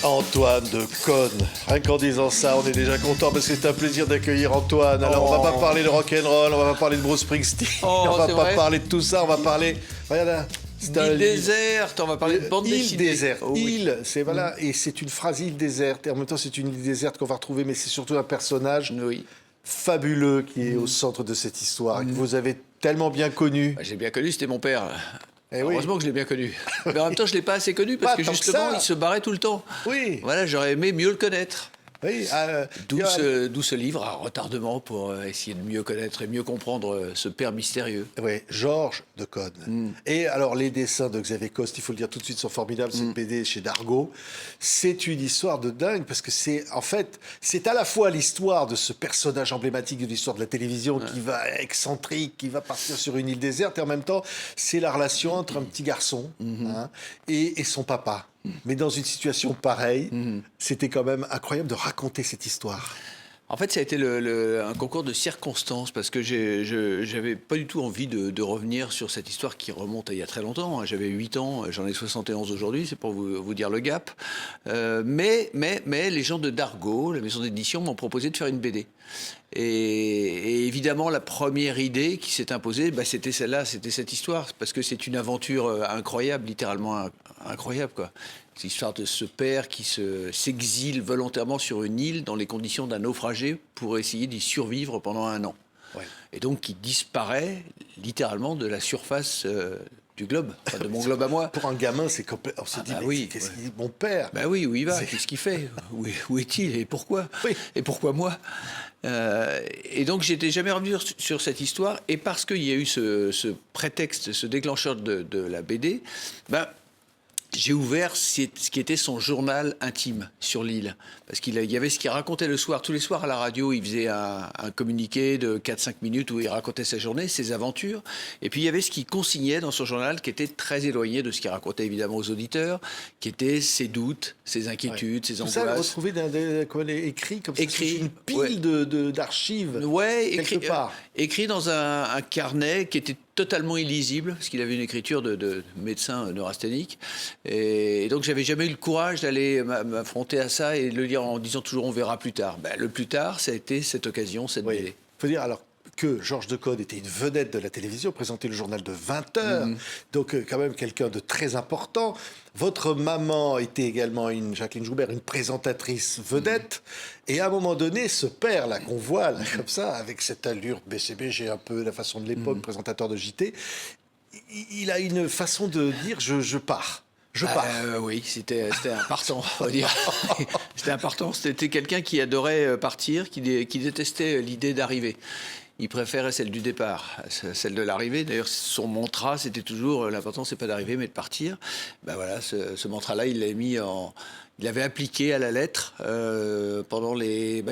Antoine de Caunes. Rien qu'en disant ça, on est déjà content parce que c'est un plaisir d'accueillir Antoine. Alors on va pas parler de rock'n'roll, on va pas parler de Bruce Springsteen, on va pas parler de tout ça, on va parler... Regarde là. Île déserte, on va parler de bande dessinée. Île déserte. Oh, oui. Île, c'est voilà, et c'est une phrase île déserte. Et en même temps, c'est une île déserte qu'on va retrouver, mais c'est surtout un personnage fabuleux qui est au centre de cette histoire, que vous avez tellement bien connu. J'ai bien connu, c'était mon père. Heureusement que je l'ai bien connu. Mais en même temps, je ne l'ai pas assez connu parce que justement, il se barrait tout le temps. Oui. Voilà, j'aurais aimé mieux le connaître. Oui, D'où ce livre à retardement pour essayer de mieux connaître et mieux comprendre ce père mystérieux. Oui, Georges de Caunes. Et alors, les dessins de Xavier Coste, il faut le dire tout de suite, sont formidables. C'est une BD chez Dargaud. C'est une histoire de dingue parce que c'est à la fois l'histoire de ce personnage emblématique de l'histoire de la télévision qui va excentrique, qui va partir sur une île déserte, et en même temps, c'est la relation entre un petit garçon et son papa. Mais dans une situation pareille, c'était quand même incroyable de raconter cette histoire. En fait, ça a été un concours de circonstances parce que j'avais pas du tout envie de revenir sur cette histoire qui remonte à il y a très longtemps. J'avais 8 ans, j'en ai 71 aujourd'hui, c'est pour vous dire le gap. Mais les gens de Dargaud, la maison d'édition, m'ont proposé de faire une BD. Et évidemment, la première idée qui s'est imposée, c'était celle-là, c'était cette histoire, parce que c'est une aventure incroyable, littéralement incroyable, quoi. C'est l'histoire de ce père qui s'exile volontairement sur une île dans les conditions d'un naufragé pour essayer d'y survivre pendant 1 an. Ouais. Et donc qui disparaît littéralement de la surface du globe, enfin de mon globe à moi. Pour un gamin, c'est complètement... On se dit, qu'est-ce qu'il dit, mon père? Ben oui, où il va? Qu'est-ce qu'il fait? Où est-il et pourquoi? Et pourquoi moi? Et donc j'étais jamais revenu sur cette histoire, et parce qu'il y a eu ce prétexte, ce déclencheur de la BD, j'ai ouvert ce qui était son journal intime sur l'île. Parce qu'il y avait ce qu'il racontait le soir. Tous les soirs à la radio, il faisait un communiqué de 4-5 minutes où il racontait sa journée, ses aventures. Et puis il y avait ce qu'il consignait dans son journal qui était très éloigné de ce qu'il racontait évidemment aux auditeurs, qui étaient ses doutes, ses inquiétudes, ses angoisses. Tout ça, retrouvé écrit comme ça, une pile d'archives, quelque part. Écrit dans un carnet qui était totalement illisible, parce qu'il avait une écriture de médecin neurasthénique. Et donc, j'avais jamais eu le courage d'aller m'affronter à ça et de le lire en disant toujours on verra plus tard. Le plus tard, ça a été cette occasion, cette BD. Il faut dire alors que Georges de Caunes était une vedette de la télévision, présentait le journal de 20 heures, donc quand même quelqu'un de très important. Votre maman était également Jacqueline Joubert, une présentatrice vedette. Et à un moment donné, ce père-là qu'on voit là, comme ça, avec cette allure BCBG un peu, la façon de l'époque, présentateur de JT, il a une façon de dire je pars. Oui, c'était important, on va dire. C'était important. C'était quelqu'un qui adorait partir, qui détestait l'idée d'arriver. Il préférait celle du départ, celle de l'arrivée. D'ailleurs, son mantra, c'était toujours l'important, c'est pas d'arriver, mais de partir. Voilà, ce mantra-là, il l'a mis il l'avait appliqué à la lettre pendant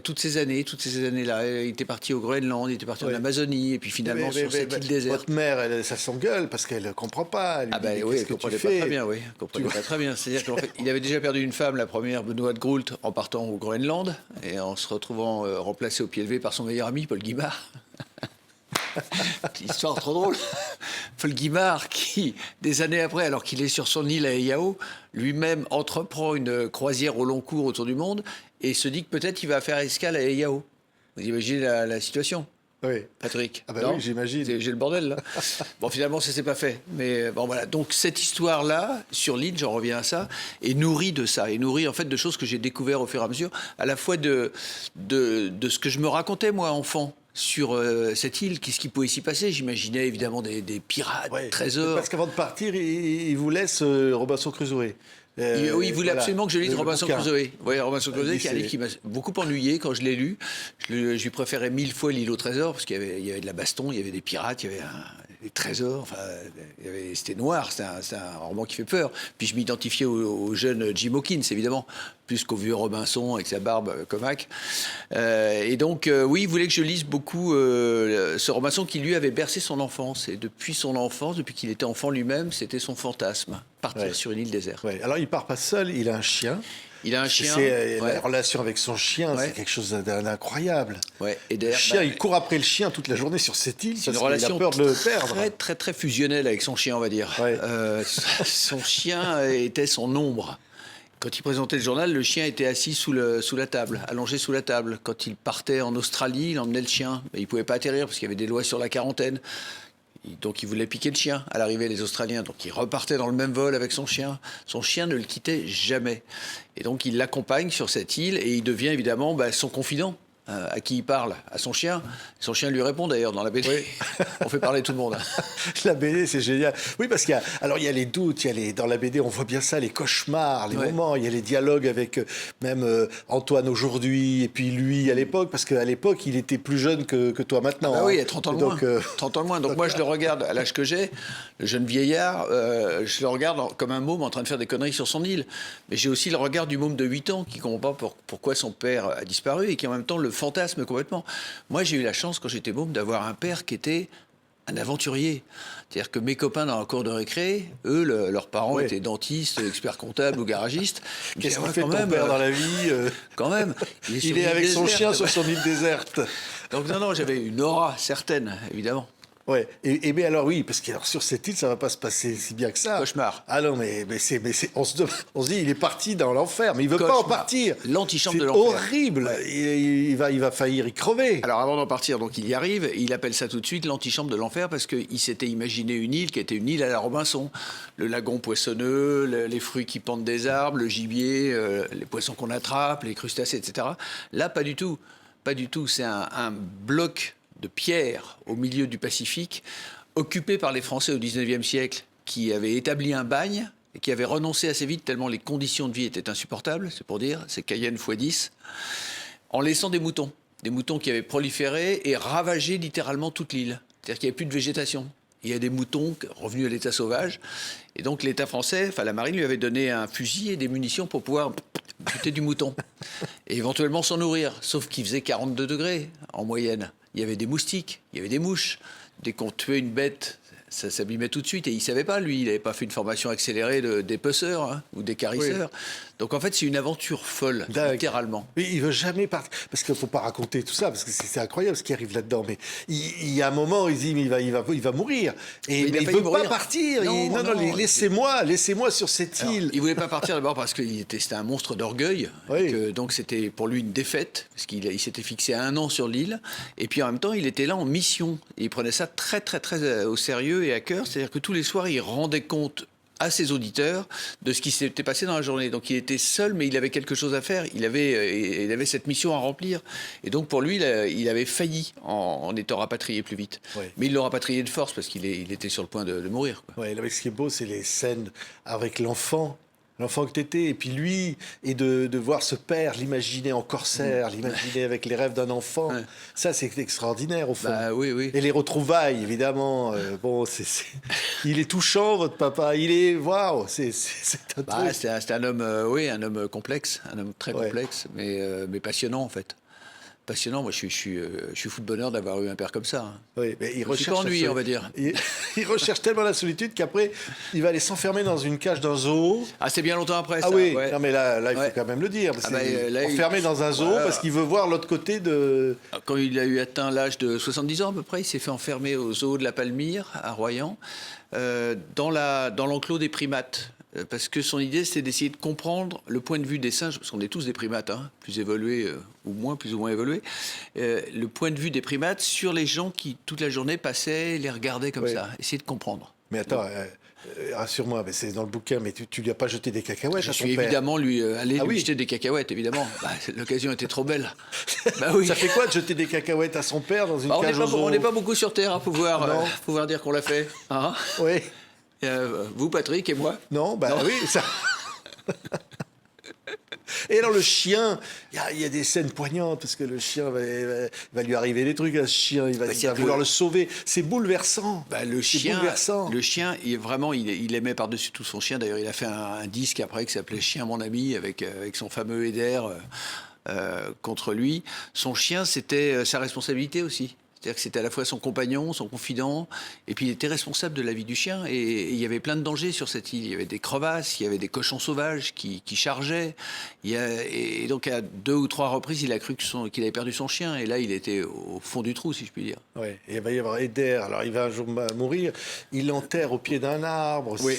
toutes ces années-là. Il était parti au Groenland, il était parti en Amazonie, et puis finalement sur cette île déserte. Votre mère, ça s'engueule parce qu'elle ne comprend pas. Elle comprenait pas très bien, Elle comprenait pas très bien. C'est-à-dire qu'en fait, il avait déjà perdu une femme, la première, Benoît de Groult, en partant au Groenland, et en se retrouvant remplacé au pied levé par son meilleur ami, Paul Guimard. Histoire trop drôle. Paul Guimard, qui, des années après, alors qu'il est sur son île à Eyao, lui-même entreprend une croisière au long cours autour du monde et se dit que peut-être il va faire escale à Eyao. Vous imaginez la situation? Oui. Patrick? Oui, j'imagine. J'ai le bordel, là. Bon, finalement, ça s'est pas fait. Mais bon, voilà. Donc, cette histoire-là, sur l'île, j'en reviens à ça, est nourrie de ça. Et nourrie, en fait, de choses que j'ai découvert au fur et à mesure, à la fois de ce que je me racontais, moi, enfant, sur cette île, qu'est-ce qui pouvait s'y passer? J'imaginais évidemment des pirates, des trésors. Parce qu'avant de partir, il vous laisse Robinson Crusoe. Oui, il voulait absolument que je lise Robinson Crusoe. Oui, Robinson Crusoe, qui est un livre qui m'a beaucoup ennuyé quand je l'ai lu. Je lui préférais 1000 fois l'île au trésor, parce qu'il y avait de la baston, il y avait des pirates, il y avait des trésors. Enfin, c'était noir, c'est un roman qui fait peur. Puis je m'identifiais au jeune Jim Hawkins, évidemment, plus qu'au vieux Robinson avec sa barbe comaque. Et donc, oui, il voulait que je lise beaucoup ce Robinson qui, lui, avait bercé son enfance. Et depuis son enfance, depuis qu'il était enfant lui-même, c'était son fantasme, partir sur une île déserte. Alors, il part pas seul, il a un chien. Il a un chien. La relation avec son chien, c'est quelque chose d'incroyable. Et le chien, il court après le chien toute la journée sur cette île. C'est une relation il a peur de le perdre. Très, très, très fusionnelle avec son chien, on va dire. Son chien était son ombre. Quand il présentait le journal, le chien était assis sous la table, allongé sous la table. Quand il partait en Australie, il emmenait le chien. Mais il ne pouvait pas atterrir parce qu'il y avait des lois sur la quarantaine. Donc il voulait piquer le chien à l'arrivée, les Australiens. Donc il repartait dans le même vol avec son chien. Son chien ne le quittait jamais. Et donc il l'accompagne sur cette île et il devient évidemment son confident. À qui il parle, à son chien. Son chien lui répond d'ailleurs dans la BD. Oui. On fait parler tout le monde. La BD, c'est génial. Oui, parce qu'il y a les doutes, dans la BD, on voit bien ça, les cauchemars, les moments. Il y a les dialogues avec même Antoine aujourd'hui et puis lui à l'époque, parce qu'à l'époque, il était plus jeune que toi maintenant. Oui, il y a 30 ans de moins. 30 ans de moins. Donc moi, je le regarde à l'âge que j'ai, le jeune vieillard, je le regarde comme un môme en train de faire des conneries sur son île. Mais j'ai aussi le regard du môme de 8 ans qui ne comprend pas pourquoi son père a disparu et qui en même temps le fantasme complètement. Moi, j'ai eu la chance, quand j'étais môme, d'avoir un père qui était un aventurier. C'est-à-dire que mes copains dans la cour de récré, eux, leurs parents étaient dentistes, experts comptables ou garagistes. Qu'est-ce qu'il fait ton père dans la vie Quand même. Il est avec son chien sur son île déserte. Donc non, j'avais une aura certaine, évidemment. Ouais. Mais alors oui, parce que sur cette île, ça va pas se passer si bien que ça. Cauchemar. Ah non, on se dit, il est parti dans l'enfer, mais il veut pas en partir. L'antichambre de l'enfer. C'est horrible. Ouais. Il va faillir y crever. Alors avant d'en partir, donc il y arrive. Il appelle ça tout de suite l'antichambre de l'enfer parce qu'il s'était imaginé une île qui était une île à la Robinson. Le lagon poissonneux, les fruits qui pendent des arbres, le gibier, les poissons qu'on attrape, les crustacés, etc. Là, pas du tout. Pas du tout. C'est un bloc de pierre au milieu du Pacifique, occupé par les Français au XIXe siècle, qui avaient établi un bagne et qui avaient renoncé assez vite tellement les conditions de vie étaient insupportables, c'est pour dire, c'est Cayenne x 10, en laissant des moutons qui avaient proliféré et ravagé littéralement toute l'île. C'est-à-dire qu'il n'y avait plus de végétation. Il y a des moutons revenus à l'état sauvage. Et donc l'État français, la marine lui avait donné un fusil et des munitions pour pouvoir buter du mouton. Et éventuellement s'en nourrir. Sauf qu'il faisait 42 degrés en moyenne. Il y avait des moustiques, il y avait des mouches. Dès qu'on tuait une bête, ça s'abîmait tout de suite. Et il ne savait pas, lui, il n'avait pas fait une formation accélérée d'épeceurs ou d'écarisseurs. Oui. Donc en fait, c'est une aventure folle, littéralement. Mais il ne veut jamais partir. Parce qu'il ne faut pas raconter tout ça, parce que c'est incroyable ce qui arrive là-dedans. Mais il y a un moment, il dit, mais il va mourir. Et mais il ne veut pas partir. Non, laissez-moi sur cette île. Il ne voulait pas partir d'abord parce que c'était un monstre d'orgueil. Oui. Donc c'était pour lui une défaite, parce qu'il s'était fixé 1 an sur l'île. Et puis en même temps, il était là en mission. Et il prenait ça très, très, très au sérieux et à cœur. C'est-à-dire que tous les soirs, il rendait compte à ses auditeurs de ce qui s'était passé dans la journée. Donc il était seul, mais il avait quelque chose à faire. Il avait cette mission à remplir. Et donc pour lui, il avait failli en étant rapatrié plus vite. Oui. Mais il l'a rapatrié de force parce qu'il était sur le point de mourir. Oui, ce qui est beau, c'est les scènes avec l'enfant que tu étais, et puis lui, et de voir ce père, l'imaginer en corsaire, l'imaginer avec les rêves d'un enfant, ça c'est extraordinaire au fond. Oui. Et les retrouvailles, évidemment, il est touchant, votre papa, waouh, c'est un truc. C'était un homme, un homme complexe, un homme très complexe, mais passionnant en fait. Passionnant. Moi, je suis fou de bonheur d'avoir eu un père comme ça. Hein. Oui, mais il recherche. Je suis pas ennuyé, on va dire. Il recherche tellement la solitude qu'après, il va aller s'enfermer dans une cage d'un zoo. Ah, c'est bien longtemps après. Ça. Ah oui. Ouais. Non, mais là, il faut quand même le dire. Enfermé dans un zoo parce qu'il veut voir l'autre côté de. Quand il a eu atteint l'âge de 70 ans à peu près, il s'est fait enfermer au zoo de la Palmyre à Royan, dans l'enclos des primates. Parce que son idée, c'était d'essayer de comprendre le point de vue des singes, parce qu'on est tous des primates, plus évolués ou moins, plus ou moins évolués, le point de vue des primates sur les gens qui, toute la journée, passaient, les regardaient comme ça, essayer de comprendre. Mais attends, rassure-moi, mais c'est dans le bouquin, mais tu lui as pas jeté des cacahuètes à ton père? Je suis évidemment allé lui jeter des cacahuètes, évidemment. L'occasion était trop belle. Oui. Ça fait quoi de jeter des cacahuètes à son père dans une cage au zoo? On n'est pas beaucoup sur Terre à pouvoir dire qu'on l'a fait. Hein? Oui. Vous, Patrick, et moi? Non, non. Oui, ça... Et alors le chien, il y a des scènes poignantes, parce que le chien va lui arriver des trucs à ce chien, il va vouloir le sauver. C'est bouleversant. Le chien, il aimait par-dessus tout son chien. D'ailleurs, il a fait un disque après qui s'appelait Chien, mon ami, avec son fameux Eder contre lui. Son chien, c'était sa responsabilité aussi. C'est-à-dire que c'était à la fois son compagnon, son confident, et puis il était responsable de la vie du chien. Et il y avait plein de dangers sur cette île. Il y avait des crevasses, il y avait des cochons sauvages qui chargeaient. Et donc à 2 ou 3 reprises, il a cru qu'il avait perdu son chien. Et là, il était au fond du trou, si je puis dire. Oui, et il va y avoir Eder. Alors il va un jour mourir. Il l'enterre au pied d'un arbre. Oui.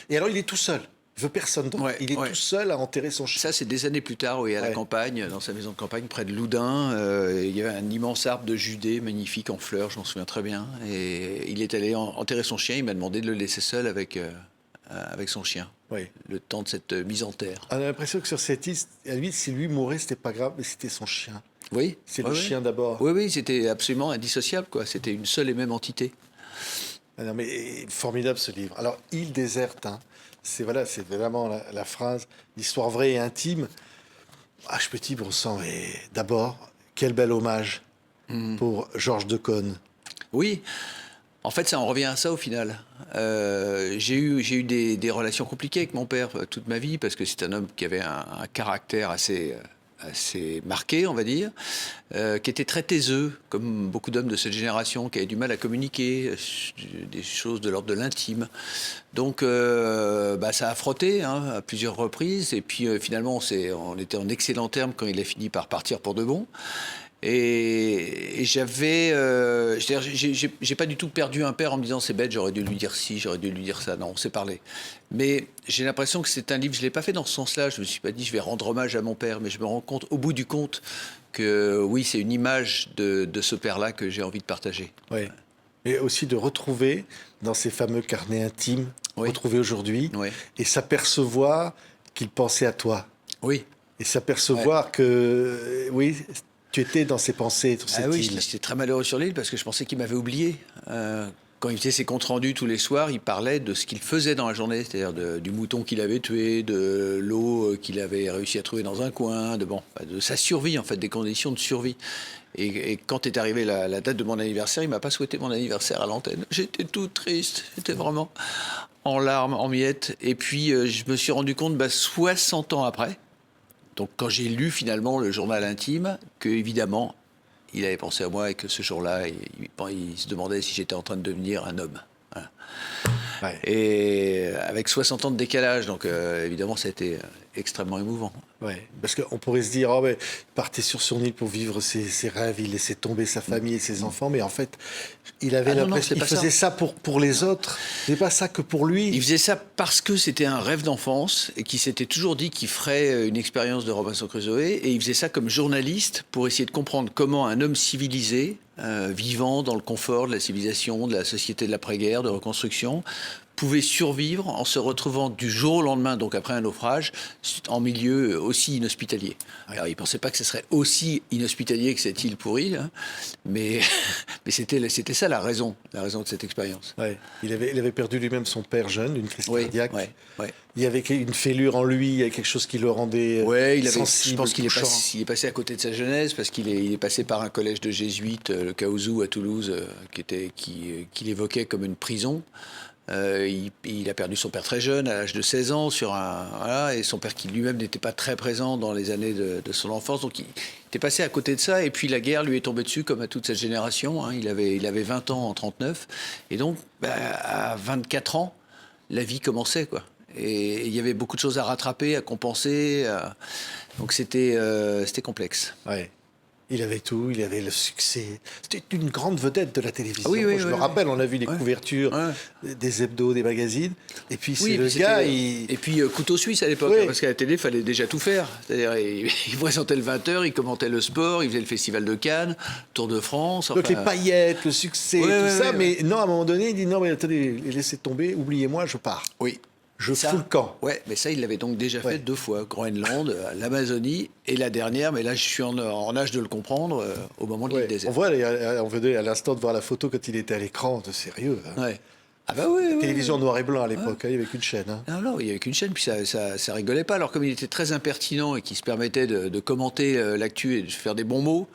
Et alors il est tout seul. Il veut personne d'autre. Ouais, Il est ouais. tout seul à enterrer son chien. Ça, c'est des années plus tard, oui, à la Ouais. campagne, dans sa maison de campagne, près de Loudun. Il y avait un immense arbre de Judée, magnifique, en fleurs, je m'en souviens très bien. Et il est allé enterrer son chien. Il m'a demandé de le laisser seul avec son chien, Oui. le temps de cette mise en terre. On a l'impression que sur cette île, à lui, si lui mourait, c'était pas grave, mais c'était son chien. Oui. C'est Ouais, le ouais. chien d'abord. Oui, oui, c'était absolument indissociable, quoi. C'était une seule et même entité. Ah non, mais formidable ce livre. Alors, Île déserte, hein. C'est voilà, c'est vraiment la phrase, l'histoire vraie et intime. H. Petit-Bresson, et d'abord, quel bel hommage pour Georges Decaune. Oui. En fait, ça en revient à ça au final. J'ai eu des relations compliquées avec mon père toute ma vie parce que c'est un homme qui avait un caractère assez marqué, on va dire, qui était très taiseux, comme beaucoup d'hommes de cette génération, qui avaient du mal à communiquer, des choses de l'ordre de l'intime. Donc, ça a frotté à plusieurs reprises. Et puis, finalement, on était en excellents termes quand il a fini par partir pour de bon. Et j'avais, j'ai pas du tout perdu un père en me disant c'est bête, j'aurais dû lui dire ci, j'aurais dû lui dire ça. Non, on s'est parlé. Mais j'ai l'impression que c'est un livre, je l'ai pas fait dans ce sens-là. Je me suis pas dit je vais rendre hommage à mon père, mais je me rends compte au bout du compte que oui, c'est une image de ce père-là que j'ai envie de partager. Oui. Et aussi de retrouver dans ces fameux carnets intimes, Oui. retrouvés aujourd'hui, Oui. et s'apercevoir qu'il pensait à toi. Oui. Et s'apercevoir que, oui, tu étais dans ses pensées sur cette Ah oui, île. j'étais très malheureux sur l'île parce que je pensais qu'il m'avait oublié. Quand il faisait ses comptes rendus tous les soirs, il parlait de ce qu'il faisait dans la journée, c'est-à-dire du mouton qu'il avait tué, de l'eau qu'il avait réussi à trouver dans un coin, de sa survie en fait, des conditions de survie. Et quand est arrivée la date de mon anniversaire, il m'a pas souhaité mon anniversaire à l'antenne. J'étais tout triste, j'étais vraiment en larmes, en miettes. Et puis je me suis rendu compte 60 ans après. Donc quand j'ai lu finalement le journal intime, que évidemment il avait pensé à moi et que ce jour-là, il se demandait si j'étais en train de devenir un homme. Voilà. Ouais. Et avec 60 ans de décalage, donc évidemment ça a été extrêmement émouvant. Ouais. Parce qu'on pourrait se dire, oh, ouais, il partait sur son île pour vivre ses rêves, il laissait tomber sa famille et ses enfants, mais en fait, il avait l'impression qu'il faisait ça pour les autres, c'est pas ça que pour lui. Il faisait ça parce que c'était un rêve d'enfance et qu'il s'était toujours dit qu'il ferait une expérience de Robinson Crusoe, et il faisait ça comme journaliste pour essayer de comprendre comment un homme civilisé, vivant dans le confort de la civilisation, de la société de l'après-guerre, de reconstruction, pouvait survivre en se retrouvant du jour au lendemain, donc après un naufrage, en milieu aussi inhospitalier. Alors il ne pensait pas que ce serait aussi inhospitalier que cette île pourrie, hein, mais c'était ça la raison de cette expérience. Ouais. Il avait perdu lui-même son père jeune d'une crise cardiaque. Ouais. Il y avait une fêlure en lui, il y avait quelque chose qui le rendait sensible. Je pense qu'il touchant. est passé à côté de sa jeunesse parce qu'il est passé par un collège de jésuites, le Caousou à Toulouse, qu'il évoquait comme une prison. Il a perdu son père très jeune, à l'âge de 16 ans, et son père qui lui-même n'était pas très présent dans les années de son enfance. Donc il était passé à côté de ça, et puis la guerre lui est tombée dessus, comme à toute cette génération. Hein. Il avait 20 ans en 39, et donc à 24 ans, la vie commençait, quoi. Et il y avait beaucoup de choses à rattraper, à compenser. Donc c'était complexe. Ouais. Il avait tout, il avait le succès. C'était une grande vedette de la télévision. Ah oui, je me rappelle, on a vu les couvertures des hebdos, des magazines. Et puis c'est le gars... Et puis couteau suisse à l'époque, parce qu'à la télé, il fallait déjà tout faire. C'est-à-dire, il présentait le 20h, il commentait le sport, il faisait le Festival de Cannes, Tour de France. Donc les paillettes, le succès, tout ça. Mais non, à un moment donné, il dit non, mais attendez, laissez tomber, oubliez-moi, je pars. Oui. Je fous le camp. Ouais, mais ça, il l'avait donc déjà fait 2 fois. Groenland, l'Amazonie, et la dernière, mais là, je suis en âge de le comprendre, au moment de l'île déserte. On voit, on venait à l'instant de voir la photo quand il était à l'écran, de sérieux. Hein. Ouais. Ah bah oui. Télévision noir et blanc à l'époque, il n'y avait qu'une chaîne. Hein. Non, il n'y avait qu'une chaîne, puis ça rigolait pas. Alors comme il était très impertinent et qu'il se permettait de commenter l'actu et de faire des bons mots,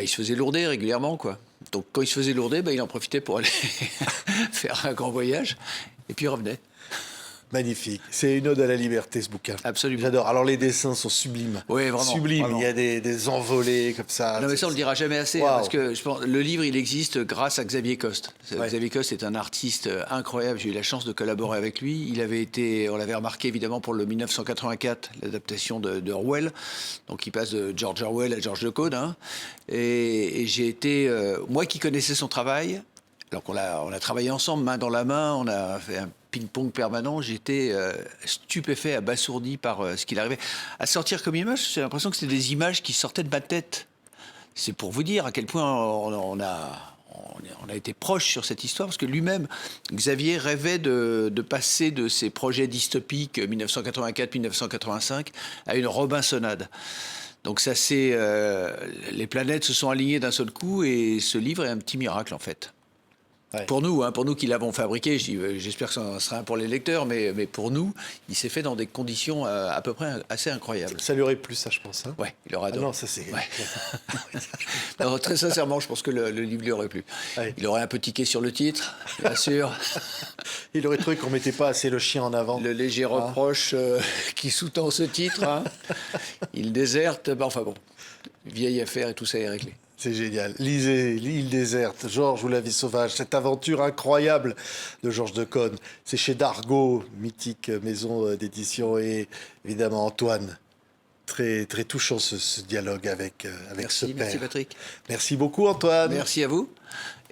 il se faisait lourder régulièrement, quoi. Donc quand il se faisait lourder, il en profitait pour aller faire un grand voyage, et puis il revenait. Magnifique. C'est une ode à la liberté, ce bouquin. Absolument. J'adore. Alors, les dessins sont sublimes. Oui, vraiment. Sublimes. Vraiment. Il y a des envolées comme ça. Non, mais ça, on le dira jamais assez. Parce que je pense, le livre, il existe grâce à Xavier Coste. Xavier Coste est un artiste incroyable. J'ai eu la chance de collaborer avec lui. On l'avait remarqué, évidemment, pour le 1984, l'adaptation de Orwell. Donc, il passe de George Orwell à George Decaude. Hein. Et j'ai été... moi qui connaissais son travail... Alors on a travaillé ensemble, main dans la main, on a fait un ping-pong permanent. J'étais stupéfait, abasourdi par ce qu'il arrivait à sortir comme image. J'ai l'impression que c'était des images qui sortaient de ma tête. C'est pour vous dire à quel point on a été proche sur cette histoire, parce que lui-même, Xavier, rêvait de passer de ces projets dystopiques 1984-1985 à une Robinsonade. Donc ça, les planètes se sont alignées d'un seul coup, et ce livre est un petit miracle, en fait. Ouais. Pour nous qui l'avons fabriqué, j'espère que ça sera un pour les lecteurs, mais pour nous, il s'est fait dans des conditions à peu près assez incroyables. Ça lui aurait plu, ça, je pense. Hein. Ouais, il aura adoré. Non, ça c'est... Ouais. Non, très sincèrement, je pense que le livre lui aurait plu. Ouais. Il aurait un peu tiqué sur le titre, bien sûr. Il aurait trouvé qu'on mettait pas assez le chien en avant. Le léger reproche qui sous-tend ce titre, hein. Il déserte, enfin bon, vieille affaire et tout ça est réglé. C'est génial. Lisez L'île déserte, Georges ou la vie sauvage, cette aventure incroyable de Georges Decaune. C'est chez Dargaud, mythique maison d'édition, et évidemment Antoine. Très, très touchant ce dialogue avec ce père. Merci Patrick. Merci beaucoup Antoine. Merci à vous.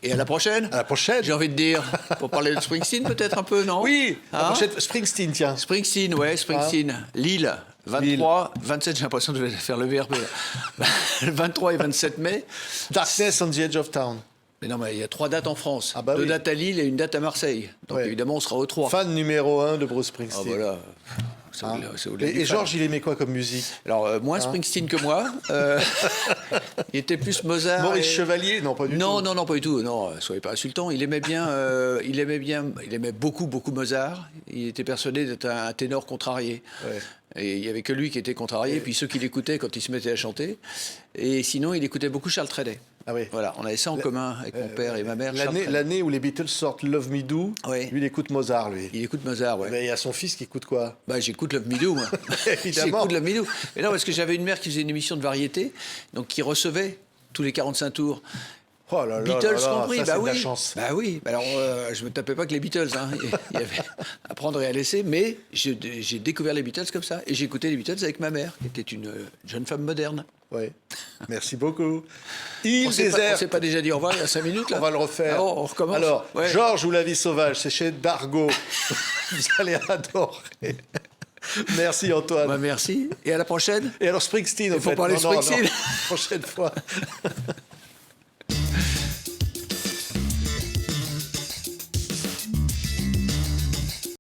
Et à la prochaine. À la prochaine. J'ai envie de dire, pour parler de Springsteen peut-être un peu, non? Oui, la Hein? prochaine, Springsteen, tiens. Springsteen, ouais, Springsteen. Lille, 23, 27, j'ai l'impression que je vais faire le VRP là. 23 et 27 mai. Darkness on the Edge of Town. Mais non, mais il y a 3 dates en France. Ah bah 2 oui. dates à Lille et une date à Marseille. Donc Ouais. évidemment, on sera aux 3. Fan numéro 1 de Bruce Ah Springsteen. voilà. Hein. C'est au-delà du Et fan. Georges, il aimait quoi comme musique? Alors, moins Springsteen que moi. Il était plus Mozart. Maurice et- Chevalier? Non, pas du tout. Non, pas du tout. Non, soyez pas insultant. Il aimait beaucoup Mozart. Il était persuadé d'être un ténor contrarié. Ouais. Et il y avait que lui qui était contrarié, et puis ceux qui l'écoutaient quand il se mettait à chanter. Et sinon, il écoutait beaucoup Charles Trenet. Ah oui. Voilà, on avait ça en commun avec mon père et ma mère. Charles Trenet. L'année où les Beatles sortent Love Me Do, Ouais. lui, il écoute Mozart, lui. Il écoute Mozart, ouais. Mais il y a son fils qui écoute quoi? Bah, j'écoute Love Me Do, moi. Évidemment. J'écoute Love Me Do. Mais non, parce que j'avais une mère qui faisait une émission de variété, donc qui recevait tous les 45 tours. Oh là là Beatles là là, compris, ça, bah c'est de oui. la chance. Bah oui. Alors, je me tapais pas que les Beatles, hein. Il y avait à prendre et à laisser, mais j'ai découvert les Beatles comme ça, et j'ai écouté les Beatles avec ma mère, qui était une jeune femme moderne. Ouais. Merci beaucoup. Île On déserte. s'est pas déjà dit au revoir il y a 5 minutes là. On va le refaire. Ah bon, on recommence. Alors, Ouais. Georges ou la vie sauvage, c'est chez Dargaud. Vous allez adorer. Merci Antoine. Bah, merci. Et à la prochaine. Et alors Springsteen, Il en faut fait. parler de Non, non, Springsteen. non. Prochaine fois.